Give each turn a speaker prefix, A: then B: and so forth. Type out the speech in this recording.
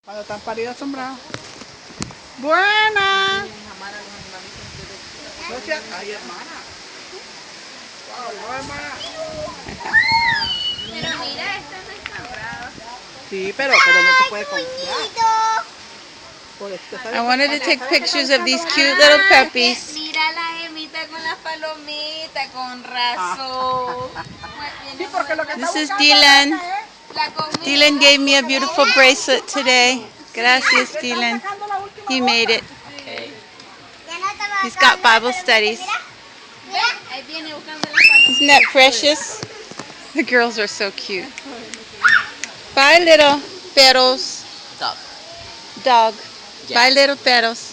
A: Cuando están paridos son bravos. Buena. Ay, hermana. Wow, hermana.
B: Pero mira, esta no está brava.
A: Sí, pero no te puedes confiar.
C: I wanted to take pictures of these cute little puppies.
B: Mira la Emita con las palomitas, con razón.
A: Sí, porque lo que
C: This
A: está
C: is
A: buscando
C: Dylan.
B: La comida.
C: Dylan gave me a beautiful bracelet today. Gracias, Dylan. He made it. He's got Bible studies.
B: Ahí viene buscando las palomitas.
C: Isn't that precious? The girls are so cute. Bye, little perros. Dog. Bye, little perros.